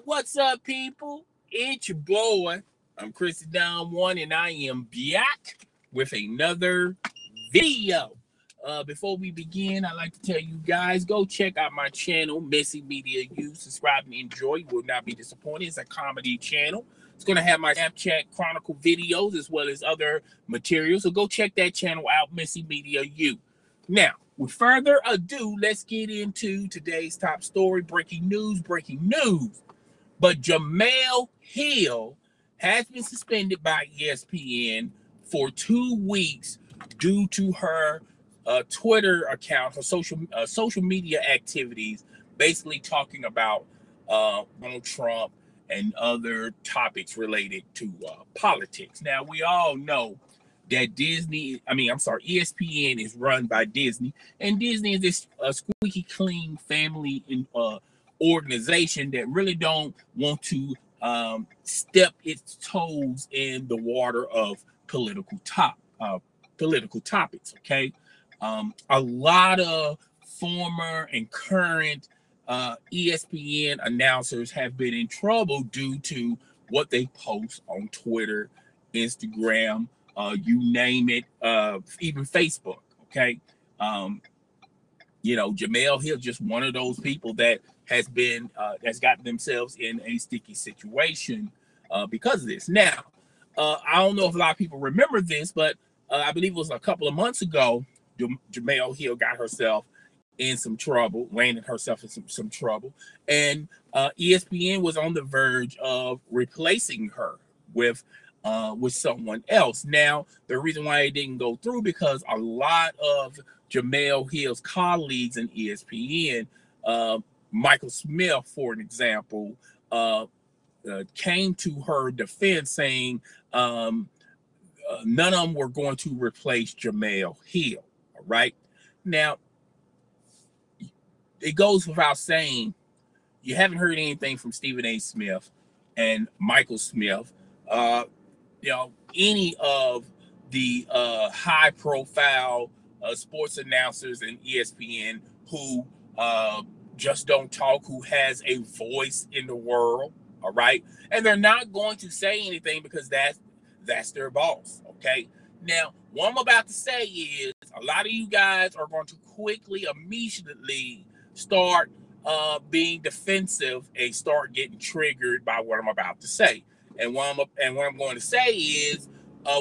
What's up, people? It's your boy. I'm Chrissy Down One, and I am back with another video. Before we begin, I'd like to tell you guys, go check out my channel, Messy Media U. Subscribe and enjoy. You will not be disappointed. It's a comedy channel. It's going to have my Snapchat Chronicle videos as well as other material. So go check that channel out, Messy Media U. Now, with further ado, let's get into today's top story. Breaking news. But Jemele Hill has been suspended by ESPN for 2 weeks due to her Twitter account, her social media activities, basically talking about Donald Trump and other topics related to politics. Now, we all know that ESPN is run by Disney, and Disney is this squeaky clean family organization that really don't want to step its toes in the water of political topics. Okay, a lot of former and current ESPN announcers have been in trouble due to what they post on Twitter, Instagram, you name it, even Facebook. Okay, Jemele Hill just one of those people that has gotten themselves in a sticky situation because of this. Now, I don't know if a lot of people remember this, but I believe it was a couple of months ago, Jemele Hill got herself in some trouble, landed herself in some trouble, and ESPN was on the verge of replacing her with someone else. Now, the reason why it didn't go through because a lot of Jemele Hill's colleagues in ESPN, Michael Smith, for an example, came to her defense saying none of them were going to replace Jemele Hill. All right. Now, it goes without saying, you haven't heard anything from Stephen A. Smith and Michael Smith, any of the high-profile sports announcers in ESPN who just don't talk, who has a voice in the world, all right? And they're not going to say anything because that's their boss, okay? Now, what I'm about to say is a lot of you guys are going to immediately start being defensive and start getting triggered by what I'm about to say. And what I'm going to say is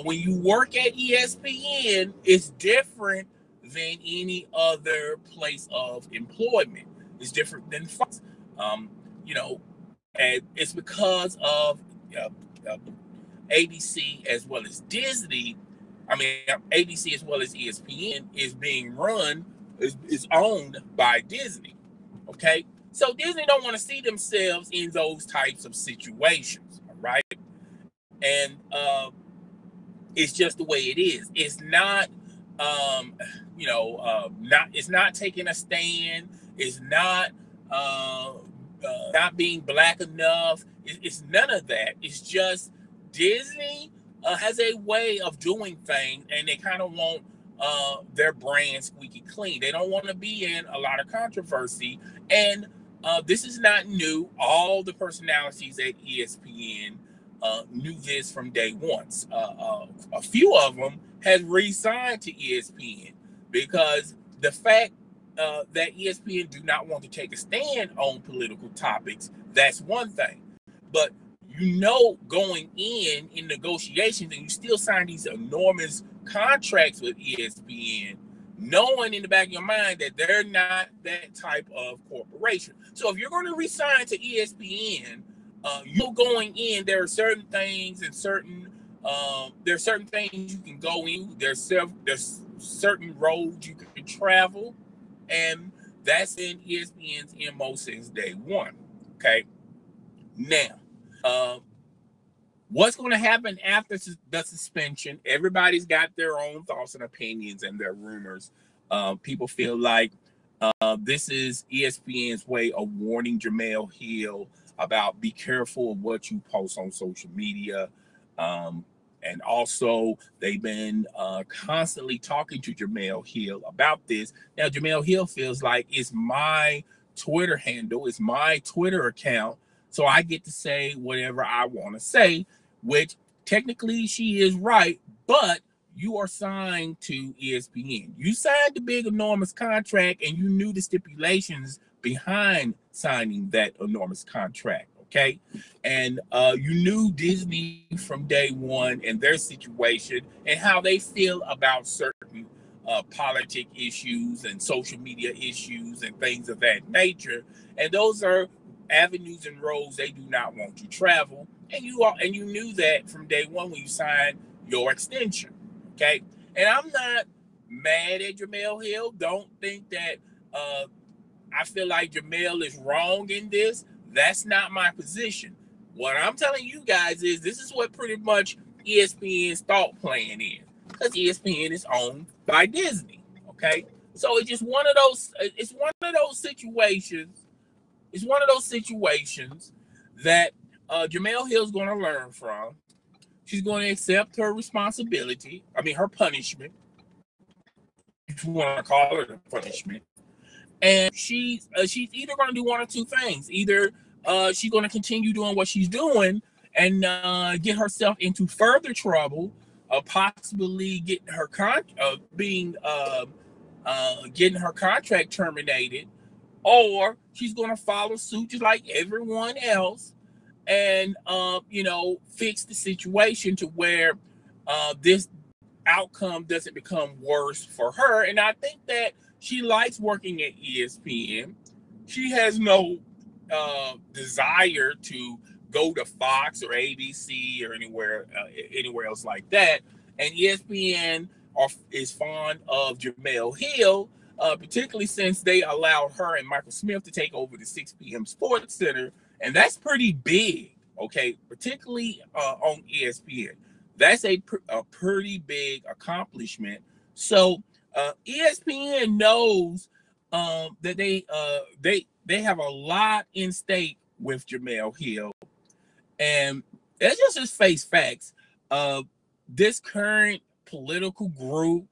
when you work at ESPN, it's different than any other place of employment. It's different than Fox. And it's because of ABC as well as Disney. ABC as well as ESPN is owned by Disney. Okay, so Disney don't want to see themselves in those types of situations. All right, and it's just the way it is. It's not, it's not taking a stand. It's not not being black enough. It's none of that. It's just Disney has a way of doing things, and they kind of want their brand squeaky clean. They don't want to be in a lot of controversy, and this is not new. All the personalities at ESPN knew this from day one. A few of them has re-signed to ESPN because the fact that ESPN do not want to take a stand on political topics, that's one thing. But going in negotiations, and you still sign these enormous contracts with ESPN, knowing in the back of your mind that they're not that type of corporation. So if you're going to resign to ESPN, you're going in. There are certain things and certain things you can go in. There's certain roads you can travel, and that's been ESPN's MO since day one. Okay, now. What's going to happen after the suspension? Everybody's got their own thoughts and opinions and their rumors. People feel like this is ESPN's way of warning Jemele Hill about be careful of what you post on social media. And also, they've been constantly talking to Jemele Hill about this. Now, Jemele Hill feels like it's my Twitter handle, it's my Twitter account So I get to say whatever I want to say, which technically she is right, but you are signed to ESPN. You signed the big enormous contract and you knew the stipulations behind signing that enormous contract. Okay. And you knew Disney from day one and their situation and how they feel about certain politic issues and social media issues and things of that nature. And those are avenues and roads they do not want to travel. And you knew that from day one when you signed your extension. Okay. And I'm not mad at Jemele Hill. Don't think that I feel like Jemele is wrong in this. That's not my position. What I'm telling you guys is this is what pretty much ESPN's thought plan is. Because ESPN is owned by Disney. Okay. So it's just one of those, it's one of those situations. It's one of those situations that Jemele Hill's going to learn from. She's going to accept her responsibility. I mean, her punishment. If you want to call it a punishment. And she's either going to do one or two things. Either she's going to continue doing what she's doing and get herself into further trouble, possibly getting her getting her contract terminated, or she's going to follow suit just like everyone else and fix the situation to where this outcome doesn't become worse for her. And I think that she likes working at ESPN. She has no desire to go to Fox or ABC or anywhere else like that. And ESPN is fond of Jemele Hill, particularly since they allowed her and Michael Smith to take over the 6 p.m. Sports Center. And that's pretty big, okay, particularly on ESPN. That's a pretty big accomplishment. So ESPN knows that they have a lot in stake with Jemele Hill, and let's just face facts. This current political group,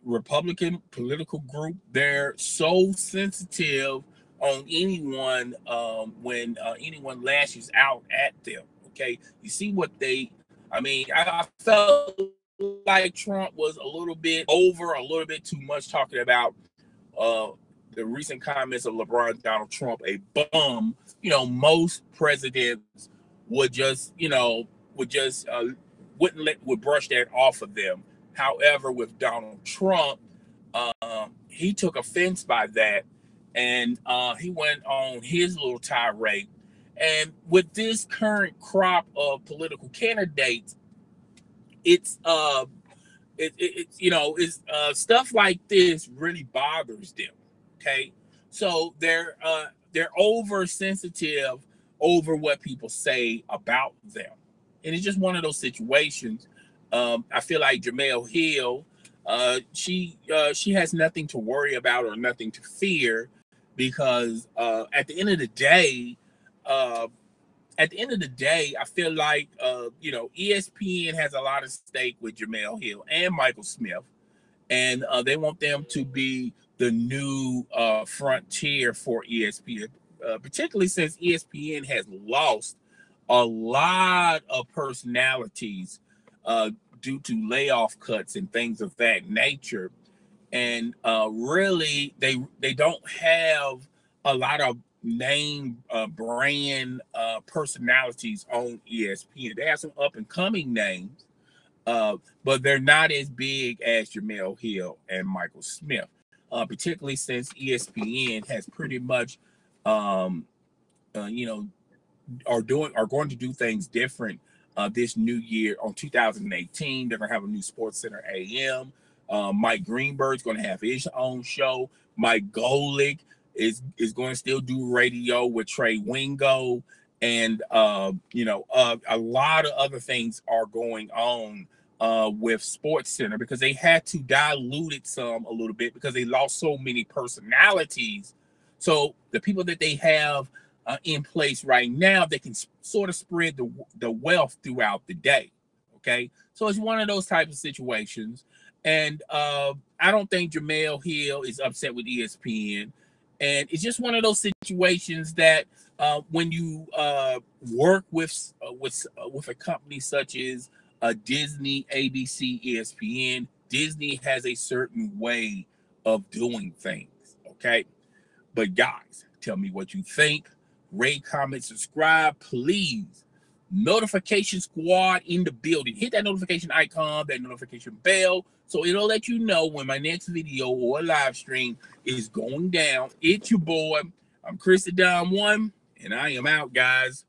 Republican political group, they're so sensitive on anyone when anyone lashes out at them. Okay, you see what they. I mean, I felt like Trump was a little bit too much talking about the recent comments of LeBron Donald Trump, a bum. Most presidents would just, would brush that off of them. However, with Donald Trump, he took offense by that, and he went on his little tirade. And with this current crop of political candidates, it's stuff like this really bothers them. Okay, so they're oversensitive over what people say about them, and it's just one of those situations. I feel like Jemele Hill, she has nothing to worry about or nothing to fear, because at the end of the day, I feel like ESPN has a lot of stake with Jemele Hill and Michael Smith, and they want them to be the new frontier for ESPN, particularly since ESPN has lost a lot of personalities due to layoff cuts and things of that nature, and really they don't have a lot of name brand personalities on ESPN. They have some up and coming names, but they're not as big as Jemele Hill and Michael Smith, particularly since ESPN has pretty much, are going to do things different this new year on 2018. They're going to have a new Sports Center AM. Mike Greenberg's going to have his own show. Mike Golick is going to still do radio with Trey Wingo, and a lot of other things are going on with Sports Center, because they had to dilute it a little bit because they lost so many personalities. So the people that they have in place right now, they can sort of spread the wealth throughout the day. Okay, so it's one of those types of situations, and I don't think Jemele Hill is upset with ESPN, and it's just one of those situations that when you work with a company such as Disney, ABC, ESPN, Disney has a certain way of doing things. Okay, but guys, tell me what you think. Rate, comment, subscribe, please. Notification squad in the building. Hit that notification icon, that notification bell, so it'll let you know when my next video or live stream is going down. It's your boy. I'm Chris the Dom One, and I am out, guys.